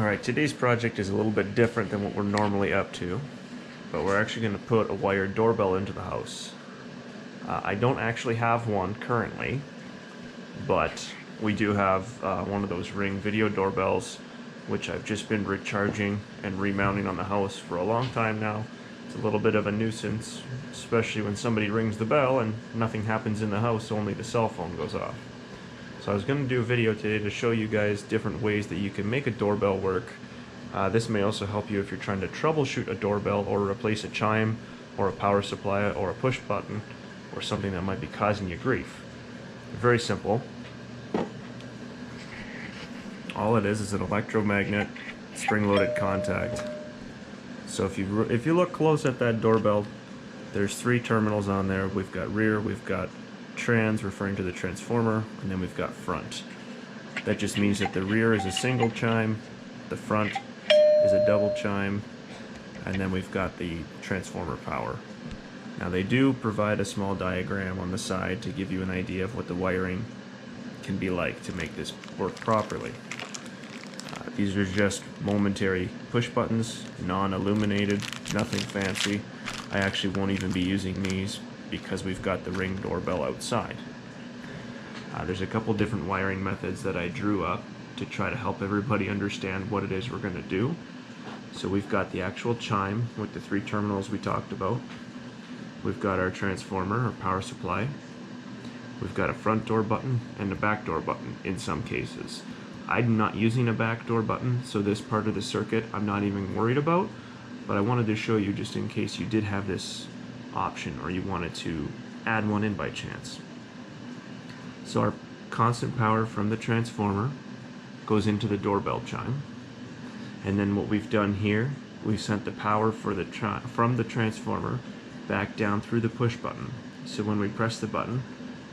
Alright, today's project is a little bit different than what we're normally up to, but we're actually going to put a wired doorbell into the house. I don't actually have one currently, but we do have one of those Ring video doorbells, which I've just been recharging and remounting on the house for a long time now. It's a little bit of a nuisance, especially when somebody rings the bell and nothing happens in the house, only the cell phone goes off. So I was going to do a video today to show you guys different ways that you can make a doorbell work. This may also help you if you're trying to troubleshoot a doorbell or replace a chime or a power supply or a push button or something that might be causing you grief. Very simple. All it is an electromagnet spring-loaded contact. So if you look close at that doorbell, there's 3 terminals on there. We've got rear, we've got trans, referring to the transformer, and then we've got front. That just means that the rear is a single chime, the front is a double chime, and then we've got the transformer power. Now they do provide a small diagram on the side to give you an idea of what the wiring can be like to make this work properly. These are just momentary push buttons, non-illuminated, nothing fancy. I actually won't even be using these because we've got the Ring doorbell outside. There's a couple different wiring methods that I drew up to try to help everybody understand what it is we're going to do. So we've got the actual chime with the 3 terminals we talked about. We've got our transformer or power supply. We've got a front door button and a back door button in some cases. I'm not using a back door button, so this part of the circuit I'm not even worried about, but I wanted to show you just in case you did have this option or you wanted to add one in by chance. So our constant power from the transformer goes into the doorbell chime, and then what we've done here, we've sent the power for the from the transformer back down through the push button. So when we press the button,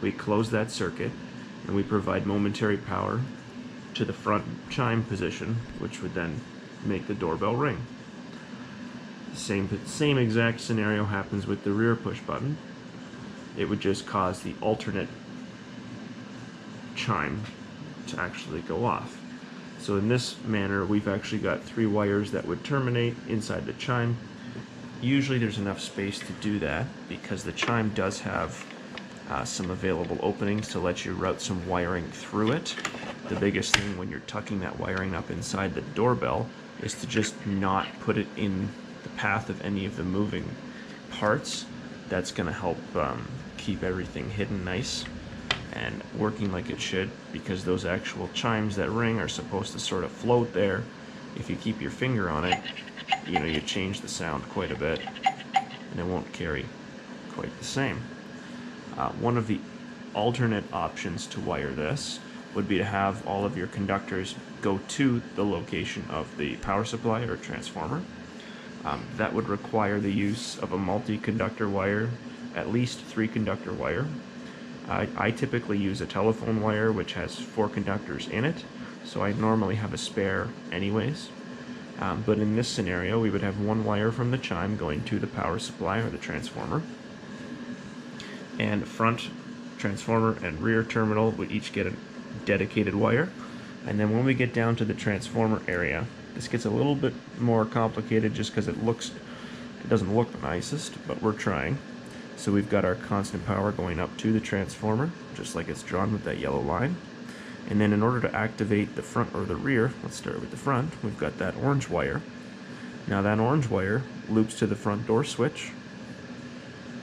we close that circuit and we provide momentary power to the front chime position, which would then make the doorbell ring. Same exact scenario happens with the rear push button. It would just cause the alternate chime to actually go off. So in this manner, we've actually got 3 wires that would terminate inside the chime. Usually there's enough space to do that because the chime does have some available openings to let you route some wiring through it. The biggest thing when you're tucking that wiring up inside the doorbell is to just not put it in the path of any of the moving parts. That's going to help keep everything hidden nice and working like it should, because those actual chimes that ring are supposed to sort of float there. If you keep your finger on it, you change the sound quite a bit and it won't carry quite the same. One of the alternate options to wire this would be to have all of your conductors go to the location of the power supply or transformer. That would require the use of a multi-conductor wire, at least 3 conductor wire. I typically use a telephone wire which has 4 conductors in it, so I normally have a spare anyways. But in this scenario, we would have 1 wire from the chime going to the power supply or the transformer, and front transformer and rear terminal would each get a dedicated wire. And then when we get down to the transformer area, this gets a little bit more complicated just because it doesn't look the nicest, but we're trying. So we've got our constant power going up to the transformer, just like it's drawn with that yellow line. And then in order to activate the front or the rear, let's start with the front, we've got that orange wire. Now that orange wire loops to the front door switch,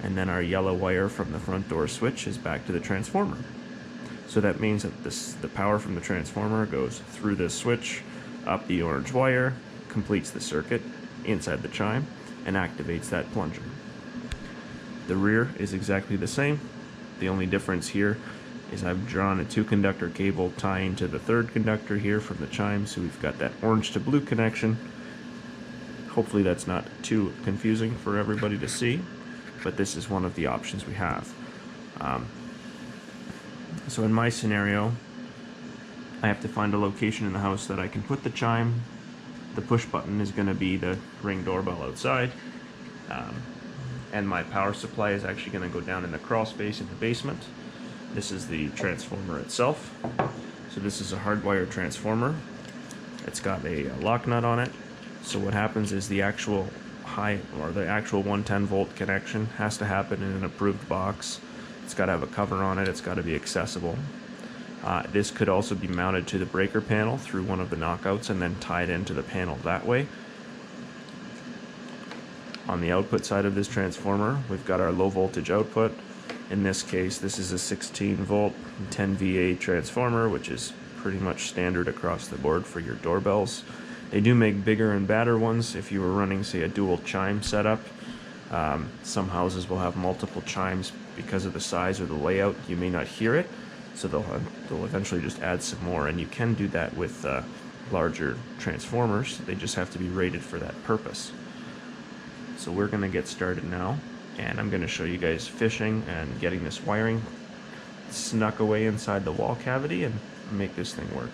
and then our yellow wire from the front door switch is back to the transformer. So that means that the power from the transformer goes through this switch, up the orange wire, completes the circuit inside the chime, and activates that plunger. The rear is exactly the same. The only difference here is I've drawn a 2-conductor cable tying to the 3rd conductor here from the chime, so we've got that orange to blue connection. Hopefully that's not too confusing for everybody to see, but this is one of the options we have. So in my scenario, I have to find a location in the house that I can put the chime. The push button is going to be the Ring doorbell outside, and my power supply is actually going to go down in the crawl space in the basement. This is the transformer itself. So this is a hardwired transformer. It's got a lock nut on it. So what happens is the actual high, or the actual 110 volt connection has to happen in an approved box. It's got to have a cover on it. It's got to be accessible. This could also be mounted to the breaker panel through one of the knockouts and then tied into the panel that way. On the output side of this transformer, we've got our low voltage output. In this case, this is a 16 volt 10 VA transformer, which is pretty much standard across the board for your doorbells. They do make bigger and badder ones if you were running, say, a dual chime setup. Some houses will have multiple chimes because of the size or the layout. You may not hear it, so they'll eventually just add some more, and you can do that with larger transformers. They just have to be rated for that purpose. So we're going to get started now, and I'm going to show you guys fishing and getting this wiring snuck away inside the wall cavity and make this thing work.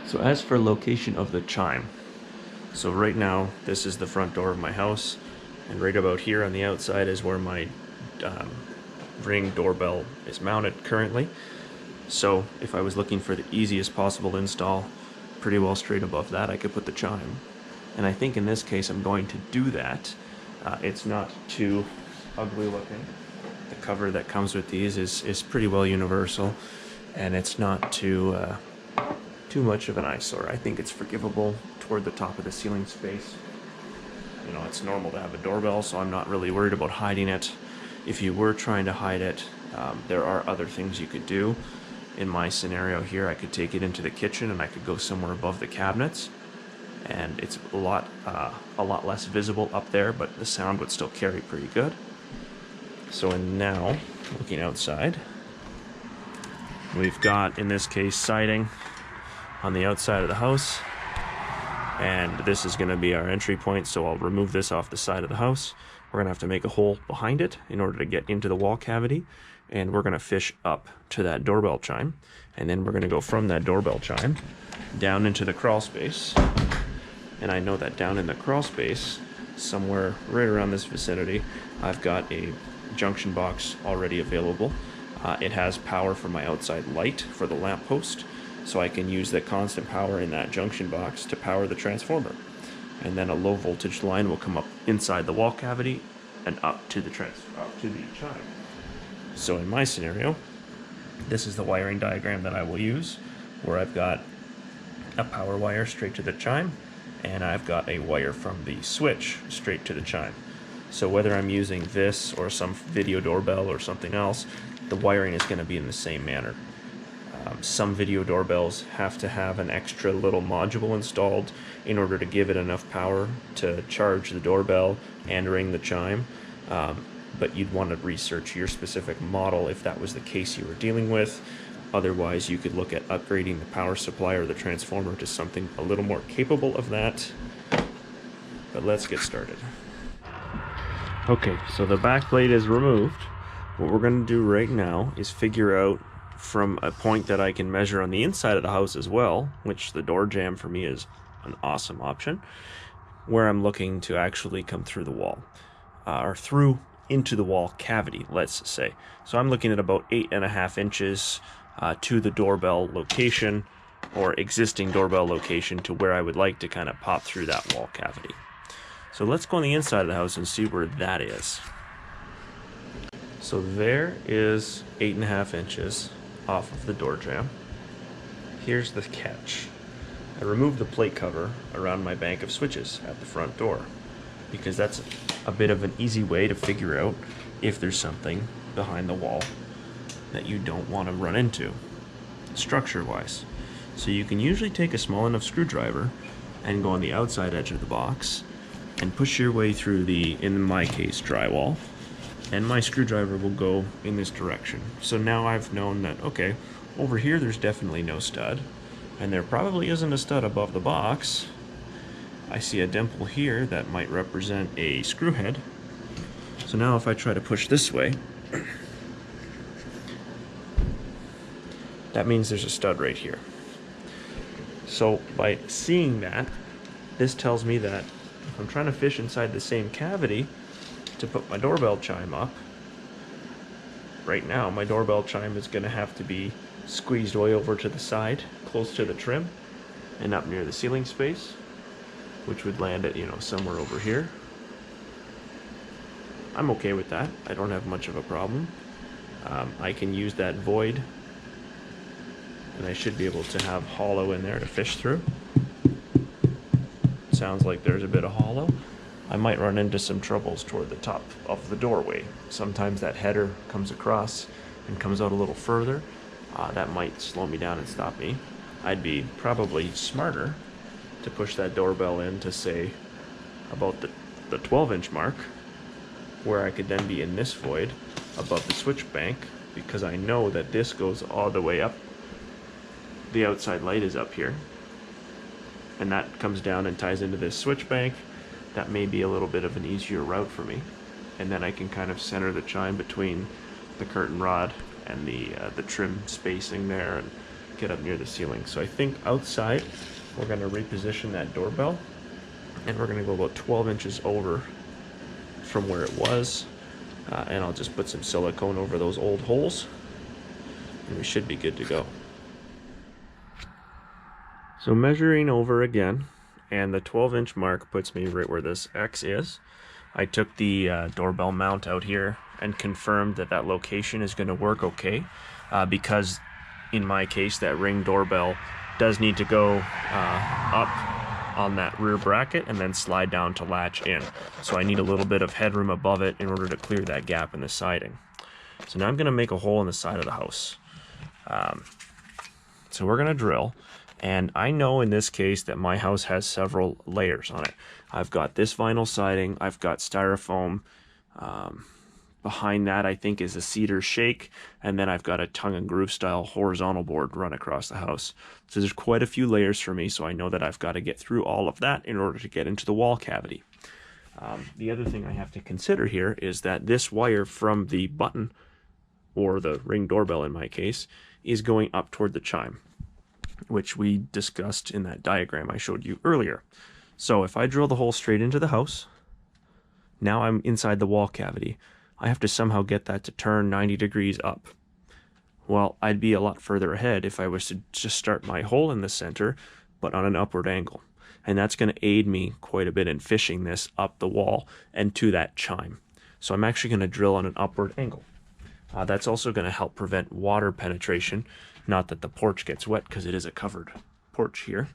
So as for location of the chime, so right now this is the front door of my house, and right about here on the outside is where my Ring doorbell is mounted currently. So if I was looking for the easiest possible install, pretty well straight above that I could put the chime. And I think in this case I'm going to do that. It's not too ugly looking. The cover that comes with these is pretty well universal, and it's not too much of an eyesore. I think it's forgivable toward the top of the ceiling space. You know, it's normal to have a doorbell, so I'm not really worried about hiding it. If you were trying to hide it, there are other things you could do. In my scenario here, I could take it into the kitchen and I could go somewhere above the cabinets, and it's a lot less visible up there, but the sound would still carry pretty good. So now, looking outside, we've got, in this case, siding on the outside of the house, and this is going to be our entry point, so I'll remove this off the side of the house. We're going to have to make a hole behind it in order to get into the wall cavity, and we're going to fish up to that doorbell chime, and then we're going to go from that doorbell chime down into the crawl space. And I know that down in the crawl space, somewhere right around this vicinity, I've got a junction box already available. It has power for my outside light for the lamp post, so I can use the constant power in that junction box to power the transformer. And then a low voltage line will come up inside the wall cavity and up to the chime. So in my scenario, this is the wiring diagram that I will use, where I've got a power wire straight to the chime, and I've got a wire from the switch straight to the chime. So whether I'm using this or some video doorbell or something else, the wiring is going to be in the same manner. Some video doorbells have to have an extra little module installed in order to give it enough power to charge the doorbell and ring the chime. But you'd want to research your specific model if that was the case you were dealing with. Otherwise, you could look at upgrading the power supply or the transformer to something a little more capable of that. But let's get started. Okay, so the back plate is removed. What we're going to do right now is figure out from a point that I can measure on the inside of the house as well, which the door jamb for me is an awesome option, where I'm looking to actually come through the wall, or through into the wall cavity, let's say. So I'm looking at about 8.5 inches to the doorbell location, or existing doorbell location, to where I would like to kind of pop through that wall cavity. So let's go on the inside of the house and see where that is. So there is 8.5 inches off of the door jamb. Here's the catch. I removed the plate cover around my bank of switches at the front door, because that's a bit of an easy way to figure out if there's something behind the wall that you don't want to run into, structure-wise. So you can usually take a small enough screwdriver and go on the outside edge of the box and push your way through the, in my case, drywall, and my screwdriver will go in this direction. So now I've known that, okay, over here there's definitely no stud, and there probably isn't a stud above the box. I see a dimple here that might represent a screw head. So now if I try to push this way, that means there's a stud right here. So by seeing that, this tells me that if I'm trying to fish inside the same cavity to put my doorbell chime up, right now my doorbell chime is going to have to be squeezed way over to the side, close to the trim, and up near the ceiling space, which would land it, you know, somewhere over here. I'm okay with that. I don't have much of a problem. I can use that void, and I should be able to have hollow in there to fish through. Sounds like there's a bit of hollow. I might run into some troubles toward the top of the doorway. Sometimes that header comes across and comes out a little further. That might slow me down and stop me. I'd be probably smarter to push that doorbell in to, say, about the 12-inch mark, where I could then be in this void above the switch bank, because I know that this goes all the way up. The outside light is up here, and that comes down and ties into this switch bank. That may be a little bit of an easier route for me, and then I can kind of center the chime between the curtain rod and the trim spacing there and get up near the ceiling. So I think outside we're going to reposition that doorbell, and we're going to go about 12 inches over from where it was, and I'll just put some silicone over those old holes, and we should be good to go. So measuring over again, and the 12-inch mark puts me right where this X is. I took the doorbell mount out here and confirmed that that location is going to work okay, because in my case that Ring doorbell does need to go up on that rear bracket and then slide down to latch in. So I need a little bit of headroom above it in order to clear that gap in the siding. So now I'm going to make a hole in the side of the house. So we're going to drill, and I know in this case that my house has several layers on it. I've got this vinyl siding, I've got styrofoam, behind that I think is a cedar shake, and then I've got a tongue and groove style horizontal board run across the house. So there's quite a few layers for me, so I know that I've got to get through all of that in order to get into the wall cavity. The other thing I have to consider here is that this wire from the button, or the Ring doorbell in my case, is going up toward the chime, which we discussed in that diagram I showed you earlier. So if I drill the hole straight into the house, now I'm inside the wall cavity. I have to somehow get that to turn 90 degrees up. Well, I'd be a lot further ahead if I was to just start my hole in the center, but on an upward angle. And that's going to aid me quite a bit in fishing this up the wall and to that chime. So I'm actually going to drill on an upward angle. That's also going to help prevent water penetration. Not that the porch gets wet, because it is a covered porch here.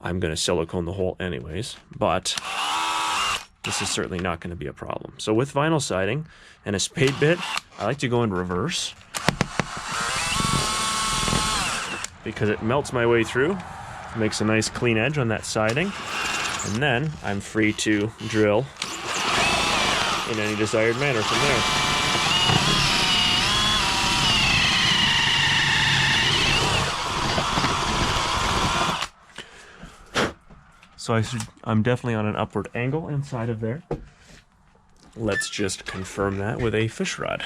I'm going to silicone the hole anyways, but this is certainly not going to be a problem. So with vinyl siding and a spade bit, I like to go in reverse, because it melts my way through, makes a nice clean edge on that siding, and then I'm free to drill in any desired manner from there. So I'm definitely on an upward angle inside of there. Let's just confirm that with a fish rod.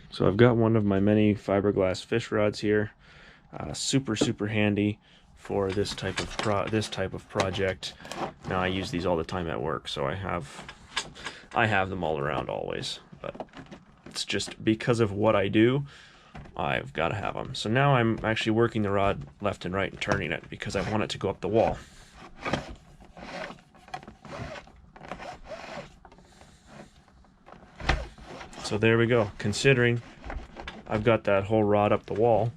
So I've got one of my many fiberglass fish rods here. Super handy for this type of project. Now I use these all the time at work, so I have them all around always. But it's just because of what I do, I've got to have them. So now I'm actually working the rod left and right and turning it because I want it to go up the wall. So there we go. Considering I've got that whole rod up the wall,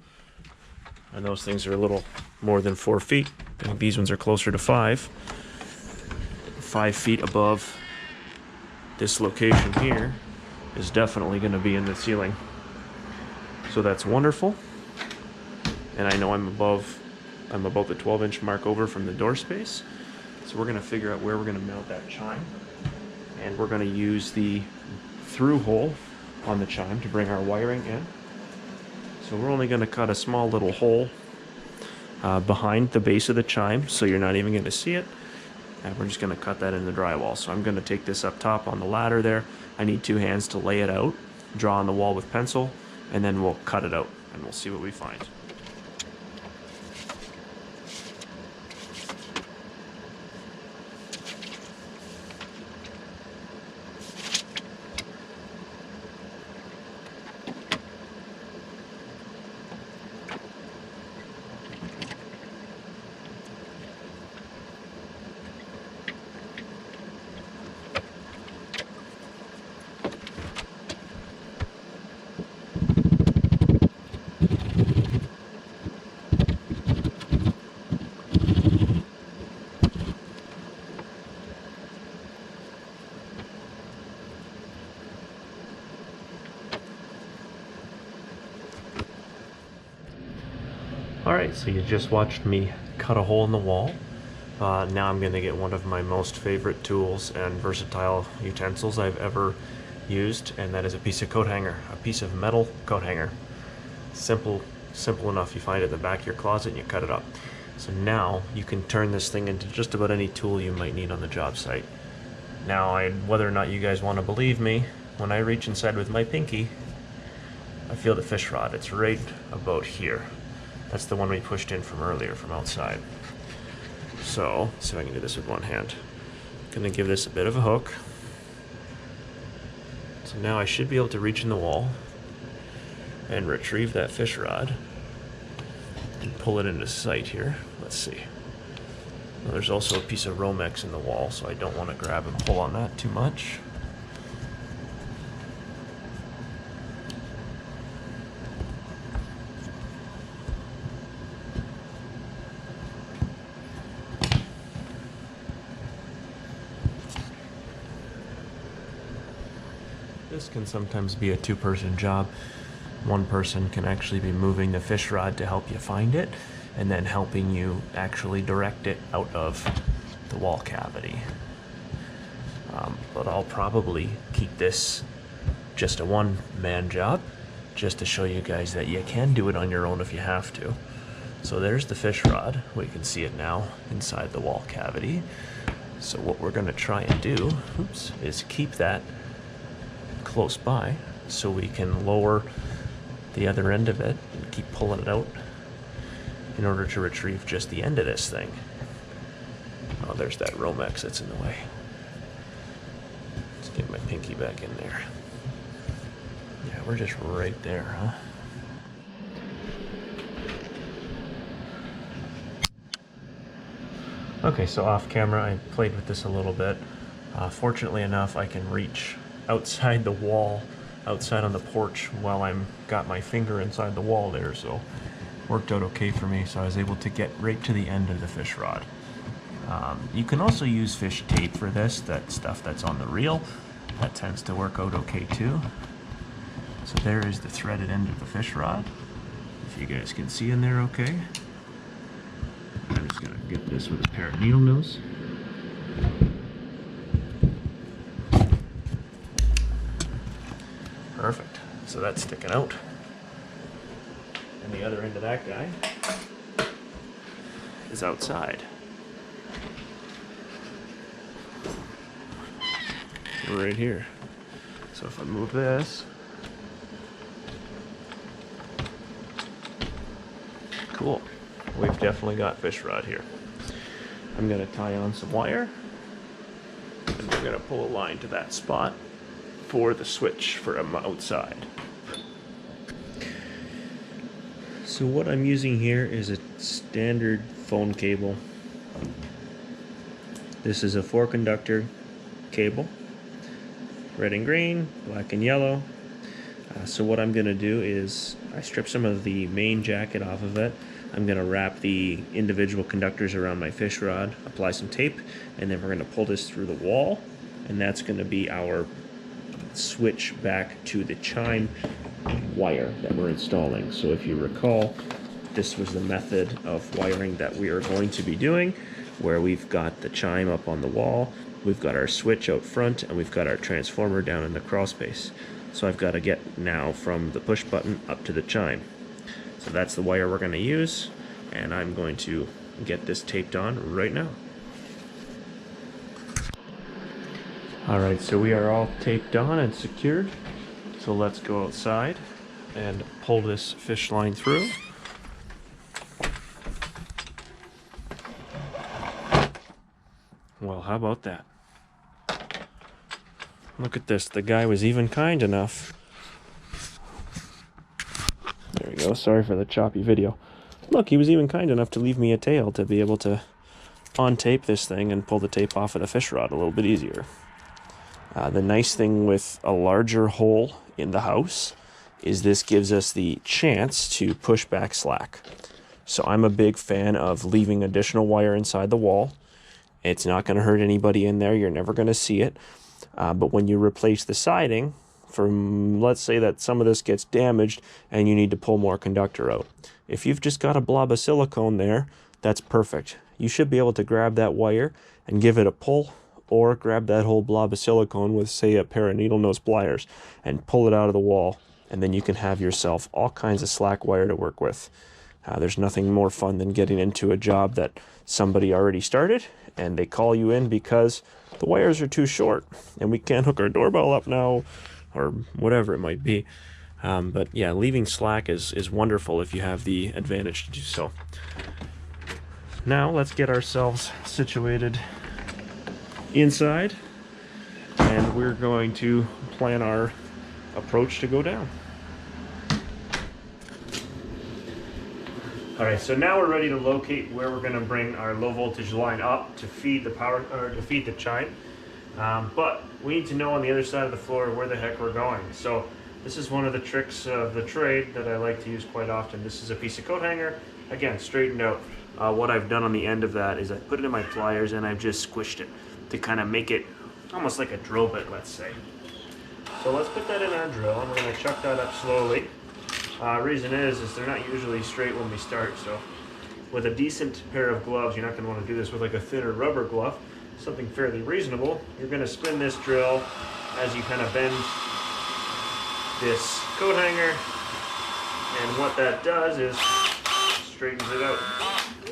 and those things are a little more than 4 feet. I think these ones are closer to 5. 5 feet above this location here is definitely going to be in the ceiling. So that's wonderful, and I know I'm above the 12-inch mark over from the door space. So we're going to figure out where we're going to mount that chime, and we're going to use the through hole on the chime to bring our wiring in. So we're only going to cut a small little hole behind the base of the chime, so you're not even going to see it, and we're just going to cut that in the drywall. So I'm going to take this up top on the ladder there. I need 2 hands to lay it out, draw on the wall with pencil, and then we'll cut it out and we'll see what we find. Alright, so you just watched me cut a hole in the wall. Now I'm going to get one of my most favorite tools and versatile utensils I've ever used, and that is a piece of coat hanger, a piece of metal coat hanger. Simple enough. You find it in the back of your closet and you cut it up. So now you can turn this thing into just about any tool you might need on the job site. Now, whether or not you guys want to believe me, when I reach inside with my pinky, I feel the fish rod. It's right about here. That's the one we pushed in from earlier from outside. So, see if I can do this with one hand. I'm gonna give this a bit of a hook. So now I should be able to reach in the wall and retrieve that fish rod and pull it into sight here. Let's see. Well, there's also a piece of Romex in the wall, so I don't want to grab and pull on that too much. This can sometimes be a two-person job. One person can actually be moving the fish rod to help you find it, and then helping you actually direct it out of the wall cavity. But I'll probably keep this just a one-man job, just to show you guys that you can do it on your own if you have to. So there's the fish rod. We can see it now inside the wall cavity. So what we're going to try and do, is keep that close by so we can lower the other end of it and keep pulling it out in order to retrieve just the end of this thing. Oh, there's that Romex that's in the way. Let's get my pinky back in there. Yeah, we're just right there, huh? Okay, so off camera I played with this a little bit. Fortunately enough, I can reach outside the wall, outside on the porch, while I'm got my finger inside the wall there, so worked out okay for me. So I was able to get right to the end of the fish rod. You can also use fish tape for this, that stuff that's on the reel. That tends to work out okay too. So there is the threaded end of the fish rod, if you guys can see in there okay. I'm just gonna get this with a pair of needle nose. Perfect. So that's sticking out. And the other end of that guy is outside. Right here. So if I move this, cool. We've definitely got fish rod here. I'm gonna tie on some wire, and we're gonna pull a line to that spot for the switch for outside. So what I'm using here is a standard phone cable. This is a 4-conductor cable, red and green, black and yellow. So what I'm going to do is I strip some of the main jacket off of it. I'm going to wrap the individual conductors around my fish rod, apply some tape, and then we're going to pull this through the wall, and that's going to be our switch back to the chime wire that we're installing. So if you recall, this was the method of wiring that we are going to be doing, where we've got the chime up on the wall, we've got our switch out front, and we've got our transformer down in the crawl space. So I've got to get now from the push button up to the chime. So that's the wire we're going to use, and I'm going to get this taped on right now. Alright, so we are all taped on and secured. So let's go outside and pull this fish line through. Well, how about that? Look at this, the guy was even kind enough. There we go, sorry for the choppy video. Look, he was even kind enough to leave me a tail to be able to untape this thing and pull the tape off of the fish rod a little bit easier. The nice thing with a larger hole in the house is this gives us the chance to push back slack. So I'm a big fan of leaving additional wire inside the wall. It's not going to hurt anybody in there. You're never going to see it. But when you replace the siding, let's say that some of this gets damaged and you need to pull more conductor out. If you've just got a blob of silicone there, that's perfect. You should be able to grab that wire and give it a pull, or grab that whole blob of silicone with, say, a pair of needle nose pliers and pull it out of the wall, and then you can have yourself all kinds of slack wire to work with. There's nothing more fun than getting into a job that somebody already started and they call you in because the wires are too short and we can't hook our doorbell up now, or whatever it might be. But yeah, leaving slack is wonderful if you have the advantage to do so. Now let's get ourselves situated inside, and we're going to plan our approach to go down. Alright, so now we're ready to locate where we're going to bring our low voltage line up to feed the power, or to feed the chime. But we need to know on the other side of the floor where the heck we're going. So this is one of the tricks of the trade that I like to use quite often. This is a piece of coat hanger, again, straightened out. What I've done on the end of that is I put it in my pliers and I've just squished it to kind of make it almost like a drill bit, let's say. So let's put that in our drill, and we're going to chuck that up slowly. Reason is they're not usually straight when we start, so with a decent pair of gloves, you're not going to want to do this with like a thinner rubber glove, something fairly reasonable. You're going to spin this drill as you kind of bend this coat hanger, and what that does is straightens it out.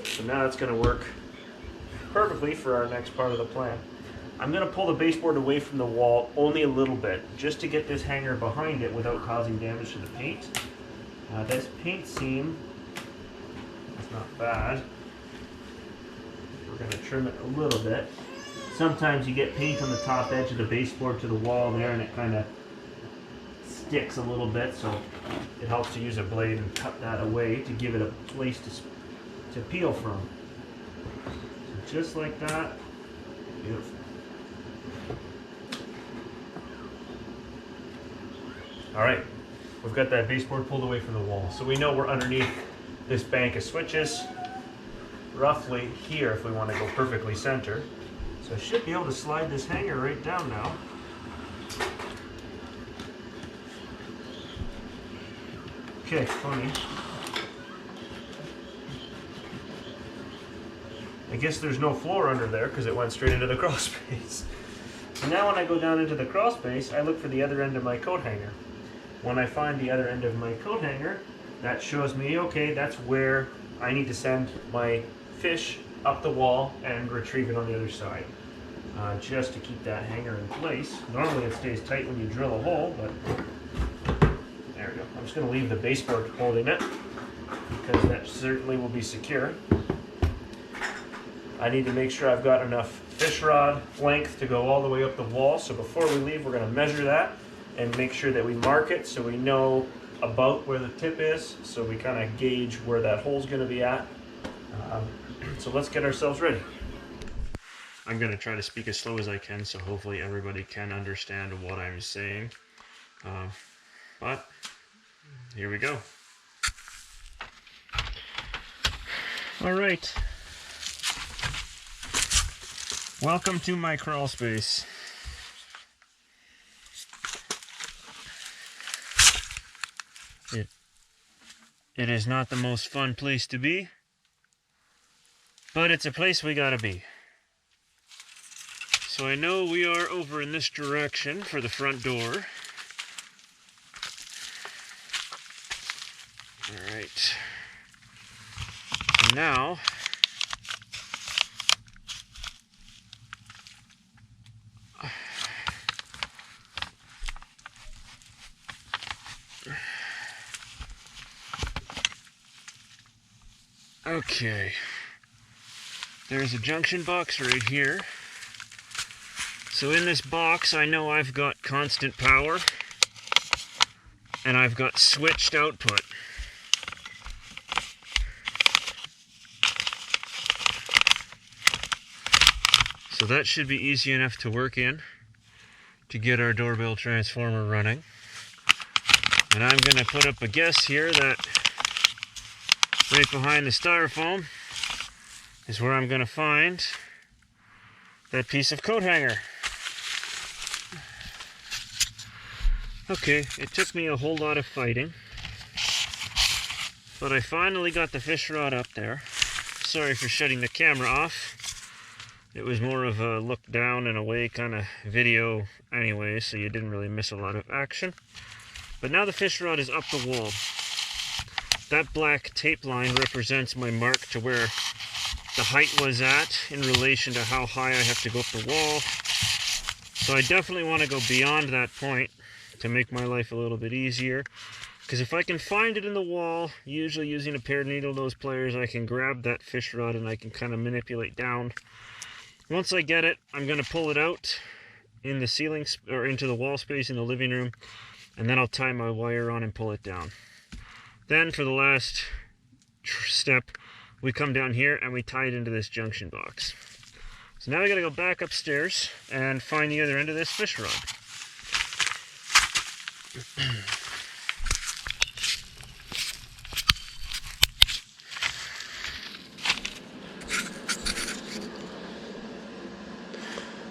So now it's going to work perfectly for our next part of the plan. I'm going to pull the baseboard away from the wall only a little bit, just to get this hanger behind it without causing damage to the paint. This paint seam is not bad. We're going to trim it a little bit. Sometimes you get paint on the top edge of the baseboard to the wall there, and it kind of sticks a little bit, so it helps to use a blade and cut that away to give it a place to peel from. So just like that. Beautiful. Alright, we've got that baseboard pulled away from the wall. So we know we're underneath this bank of switches, roughly here if we want to go perfectly center. So I should be able to slide this hanger right down now. Okay, funny. I guess there's no floor under there because it went straight into the crawl space. So now when I go down into the crawl space, I look for the other end of my coat hanger. When I find the other end of my coat hanger, that shows me, okay, that's where I need to send my fish up the wall and retrieve it on the other side. Just to keep that hanger in place. Normally it stays tight when you drill a hole, but there we go. I'm just going to leave the baseboard holding it because that certainly will be secure. I need to make sure I've got enough fish rod length to go all the way up the wall. So before we leave, we're going to measure that and make sure that we mark it so we know about where the tip is, so we kind of gauge where that hole's going to be at. So let's get ourselves ready. I'm going to try to speak as slow as I can, so hopefully everybody can understand what I'm saying. But here we go. All right. Welcome to my crawl space. It is not the most fun place to be, but it's a place we gotta be. So I know we are over in this direction for the front door. All right. And now, okay, there's a junction box right here. So in this box, I know I've got constant power and I've got switched output. So that should be easy enough to work in to get our doorbell transformer running. And I'm going to put up a guess here that right behind the styrofoam is where I'm going to find that piece of coat hanger. Okay, it took me a whole lot of fighting, but I finally got the fish rod up there. Sorry for shutting the camera off. It was more of a look down and away kind of video anyway, so you didn't really miss a lot of action. But now the fish rod is up the wall. That black tape line represents my mark to where the height was at in relation to how high I have to go up the wall. So I definitely want to go beyond that point to make my life a little bit easier. Because if I can find it in the wall, usually using a pair of needle nose pliers, I can grab that fish rod and I can kind of manipulate down. Once I get it, I'm going to pull it out in the ceiling or into the wall space in the living room, and then I'll tie my wire on and pull it down. Then for the last step, we come down here and we tie it into this junction box. So now I got to go back upstairs and find the other end of this fish rod.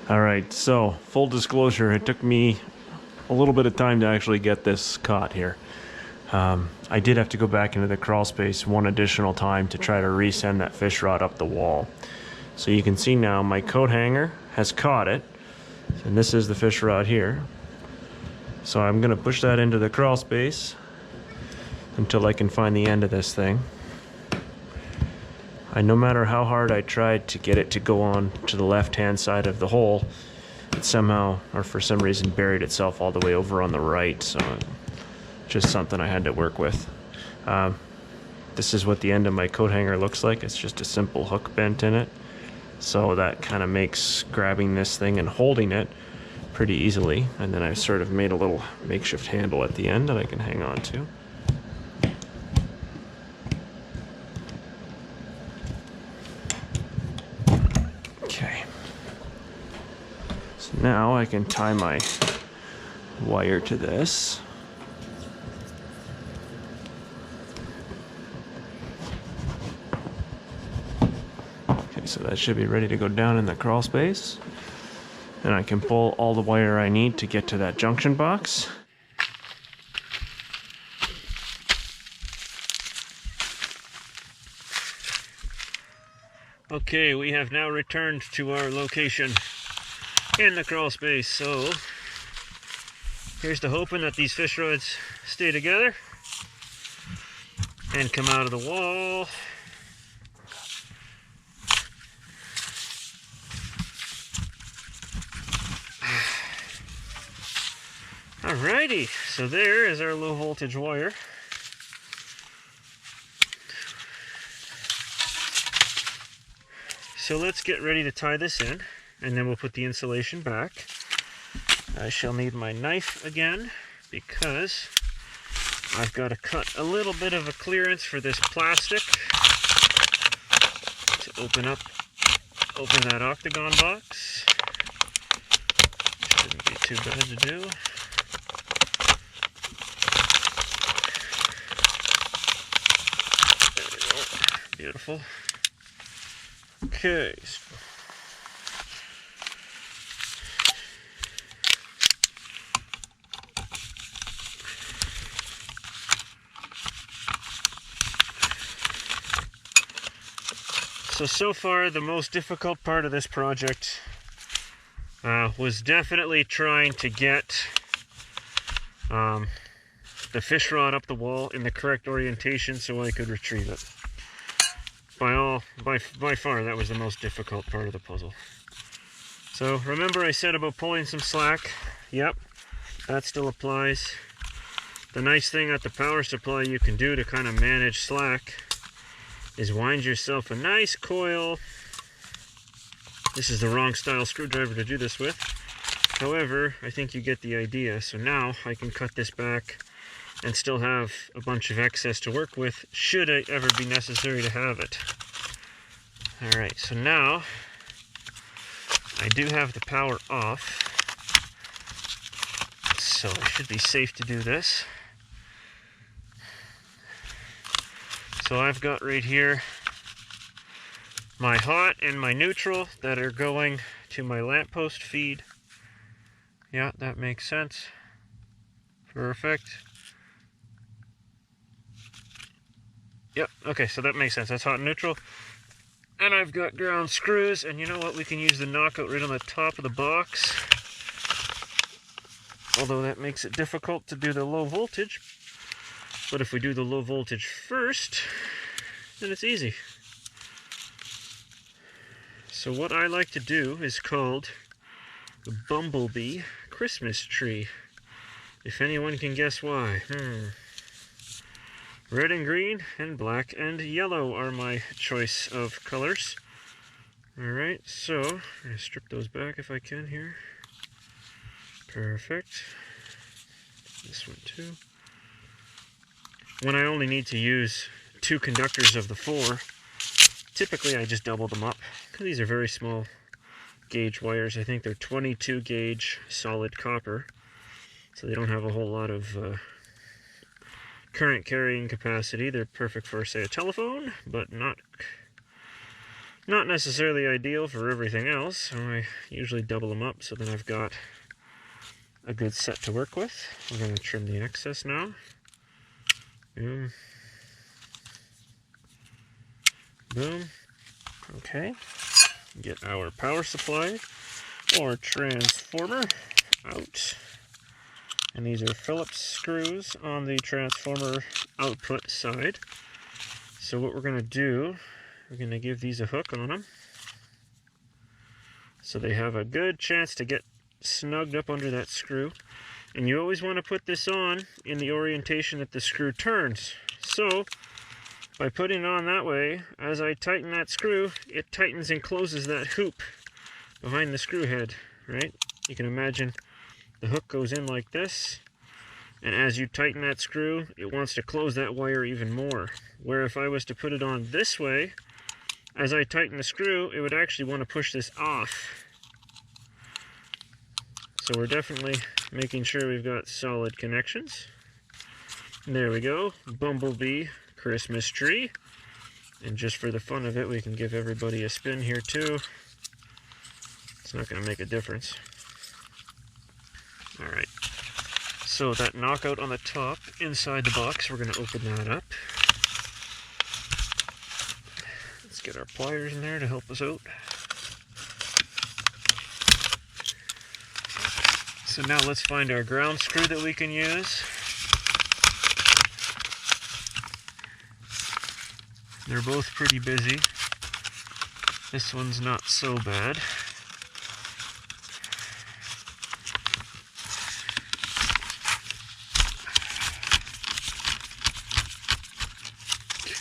Alright, so full disclosure, it took me a little bit of time to actually get this caught here. I did have to go back into the crawl space one additional time to try to resend that fish rod up the wall. So you can see now my coat hanger has caught it, and this is the fish rod here. So I'm going to push that into the crawl space until I can find the end of this thing. No matter how hard I tried to get it to go on to the left-hand side of the hole, it somehow, or for some reason, buried itself all the way over on the right, so just something I had to work with. This is what the end of my coat hanger looks like. It's just a simple hook bent in it, so that kind of makes grabbing this thing and holding it pretty easily. And then I've sort of made a little makeshift handle at the end that I can hang on to. Now I can tie my wire to this. Okay, so that should be ready to go down in the crawl space. And I can pull all the wire I need to get to that junction box. Okay, we have now returned to our location in the crawl space. So here's to hoping that these fish rods stay together and come out of the wall. Alrighty, so there is our low voltage wire. So let's get ready to tie this in, and then we'll put the insulation back. I shall need my knife again because I've got to cut a little bit of a clearance for this plastic to open that octagon box. Shouldn't be too bad to do. There we go. Beautiful. Okay. So far, the most difficult part of this project was definitely trying to get the fish rod up the wall in the correct orientation so I could retrieve it. By far, that was the most difficult part of the puzzle. So remember I said about pulling some slack? Yep, that still applies. The nice thing at the power supply you can do to kind of manage slack is wind yourself a nice coil. This is the wrong style screwdriver to do this with. However, I think you get the idea. So now I can cut this back and still have a bunch of excess to work with should it ever be necessary to have it. Alright, so now I do have the power off, so I should be safe to do this. So I've got right here my hot and my neutral that are going to my lamppost feed. Yeah, that makes sense. Perfect. Yep, okay, so that makes sense. That's hot and neutral. And I've got ground screws, and you know what? We can use the knockout right on the top of the box. Although that makes it difficult to do the low voltage. But if we do the low voltage first, then it's easy. So what I like to do is called the Bumblebee Christmas Tree. If anyone can guess why. Red and green and black and yellow are my choice of colors. Alright, so I'm going to strip those back if I can here. Perfect. This one too. When I only need to use 2 conductors of the 4, typically I just double them up. These are very small gauge wires. I think they're 22 gauge solid copper. So they don't have a whole lot of current carrying capacity. They're perfect for, say, a telephone, but not necessarily ideal for everything else. So I usually double them up so then I've got a good set to work with. We're going to trim the excess now. Boom. Boom. Okay. Get our power supply or transformer out. And these are Phillips screws on the transformer output side. So what we're going to do, we're going to give these a hook on them. So they have a good chance to get snugged up under that screw. And you always want to put this on in the orientation that the screw turns. So by putting it on that way, as I tighten that screw, it tightens and closes that hoop behind the screw head, right? You can imagine the hook goes in like this, and as you tighten that screw, it wants to close that wire even more. Where if I was to put it on this way, as I tighten the screw, it would actually want to push this off. So we're definitely making sure we've got solid connections. There we go, Bumblebee Christmas tree. And just for the fun of it, we can give everybody a spin here too. It's not going to make a difference. Alright, so that knockout on the top inside the box, we're going to open that up. Let's get our pliers in there to help us out. So now let's find our ground screw that we can use. They're both pretty busy. This one's not so bad.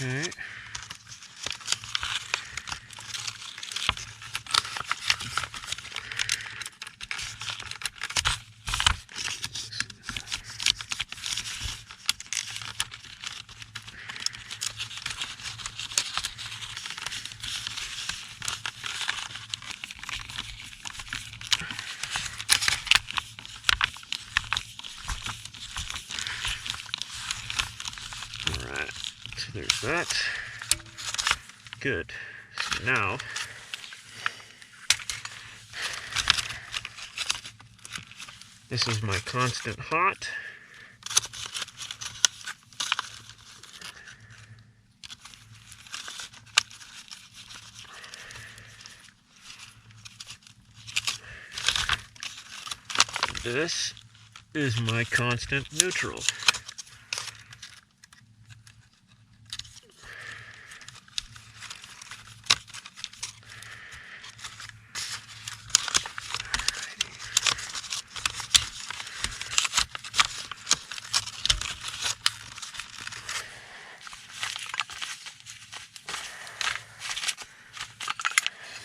Okay. So there's that. Good. So now this is my constant hot. This is my constant neutral.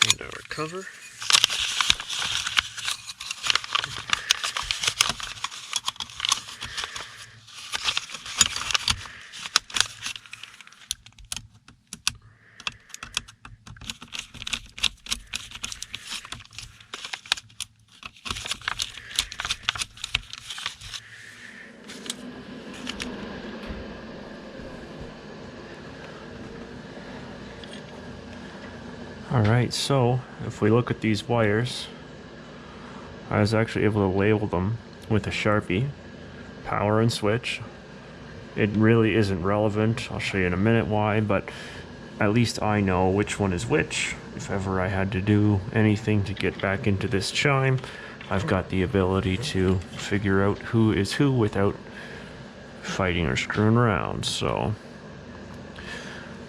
And our cover. Alright, so if we look at these wires, I was actually able to label them with a Sharpie power and switch. It really isn't relevant. I'll show you in a minute why, but at least I know which one is which. If ever I had to do anything to get back into this chime, I've got the ability to figure out who is who without fighting or screwing around. So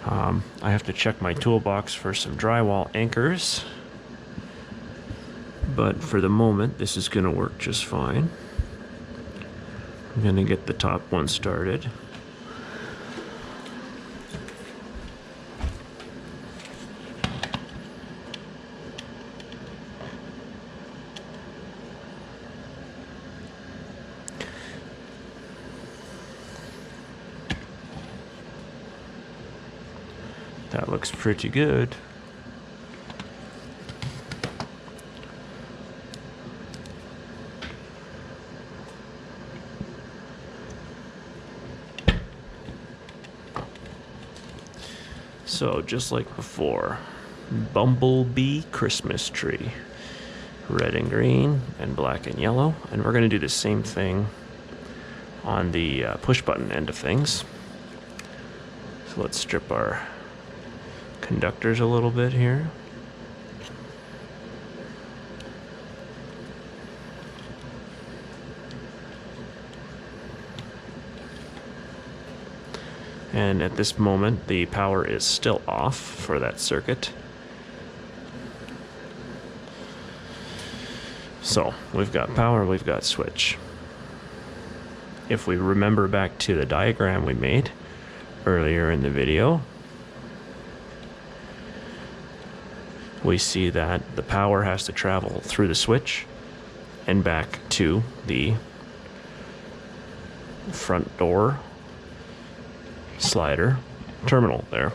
I have to check my toolbox for some drywall anchors, but for the moment this is going to work just fine. I'm going to get the top one started. That looks pretty good. So just like before, bumblebee Christmas tree, red and green and black and yellow, and we're going to do the same thing on the push button end of things. So let's strip our conductors a little bit here. And at this moment, the power is still off for that circuit. So we've got power, we've got switch. If we remember back to the diagram we made earlier in the video, we see that the power has to travel through the switch and back to the front door slider terminal there.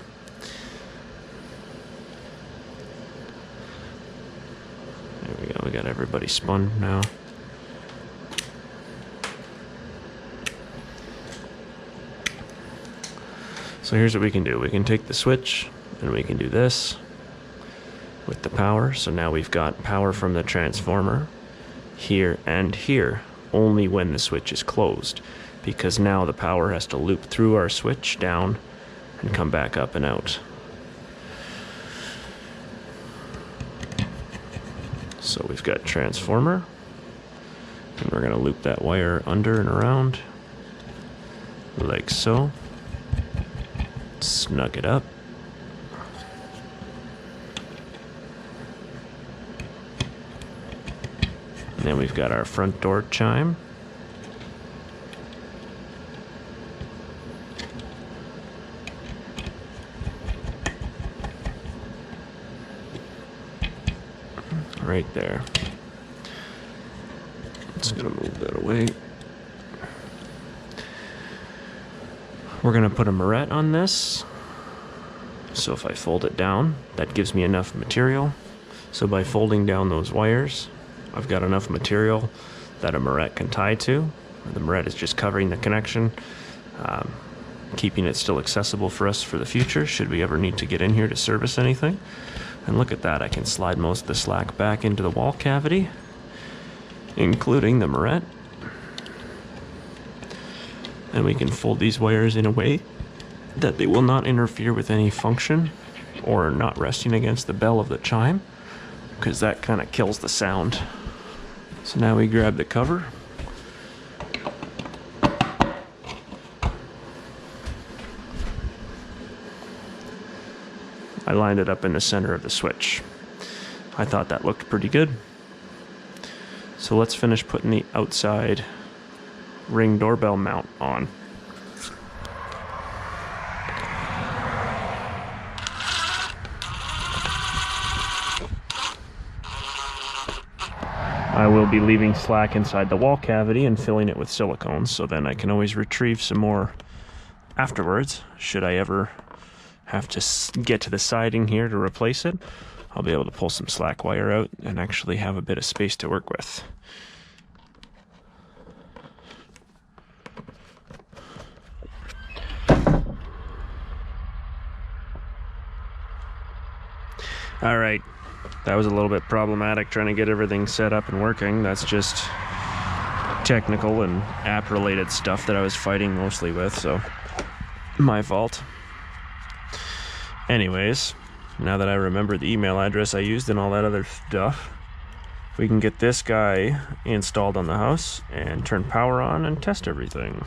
There we go, we got everybody spun now. So here's what we can do. We can take the switch and we can do this with the power. So now we've got power from the transformer here and here, only when the switch is closed, because now the power has to loop through our switch down and come back up and out. So we've got transformer, and we're going to loop that wire under and around like so. Snug it up. And then we've got our front door chime. Right there. Just gonna move that away. We're gonna put a moret on this. So if I fold it down, that gives me enough material. So by folding down those wires, I've got enough material that a moret can tie to. The moret is just covering the connection, keeping it still accessible for us for the future, should we ever need to get in here to service anything. And look at that, I can slide most of the slack back into the wall cavity, including the moret. And we can fold these wires in a way that they will not interfere with any function or not resting against the bell of the chime, because that kind of kills the sound. So now we grab the cover. I lined it up in the center of the switch. I thought that looked pretty good. So let's finish putting the outside Ring doorbell mount on. I will be leaving slack inside the wall cavity and filling it with silicone, so then I can always retrieve some more afterwards. Should I ever have to get to the siding here to replace it, I'll be able to pull some slack wire out and actually have a bit of space to work with. All right, that was a little bit problematic trying to get everything set up and working. That's just technical and app related stuff that I was fighting mostly with, so my fault. Anyways, now that I remember the email address I used and all that other stuff, we can get this guy installed on the house and turn power on and test everything.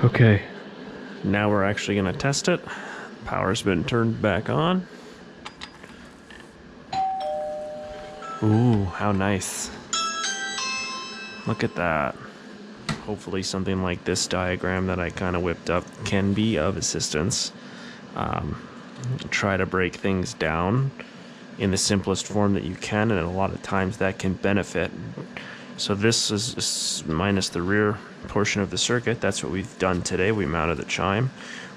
Okay, now we're actually going to test it. Power's been turned back on. Ooh, how nice. Look at that. Hopefully something like this diagram that I kind of whipped up can be of assistance. Try to break things down in the simplest form that you can, and a lot of times that can benefit. So this is minus the rear portion of the circuit. That's what we've done today. We mounted the chime.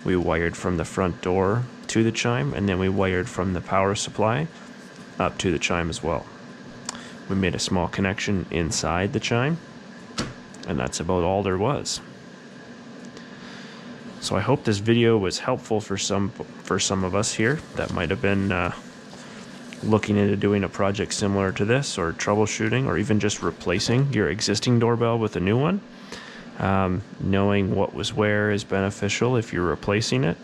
We wired from the front door to the chime, and then we wired from the power supply up to the chime as well. We made a small connection inside the chime, and that's about all there was. So I hope this video was helpful for some of us here that might have been looking into doing a project similar to this, or troubleshooting, or even just replacing your existing doorbell with a new one. Knowing what was where is beneficial if you're replacing it.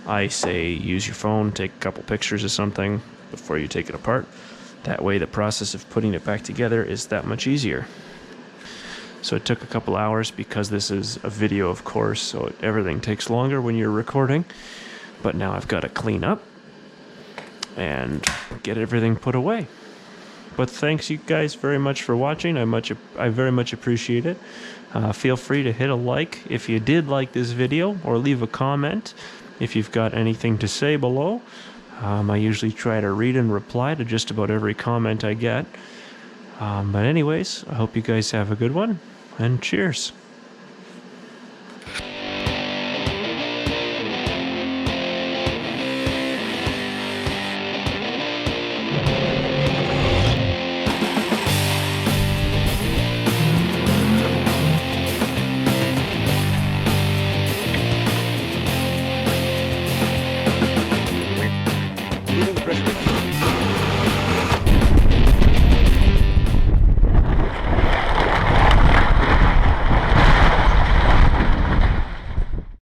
I say use your phone, take a couple pictures of something before you take it apart. That way the process of putting it back together is that much easier. So it took a couple hours because this is a video, of course, so everything takes longer when you're recording. But now I've got to clean up and get everything put away. But thanks you guys very much for watching. I very much appreciate it. Feel free to hit a like if you did like this video, or leave a comment if you've got anything to say below. I usually try to read and reply to just about every comment I get. But anyways, I hope you guys have a good one, and cheers.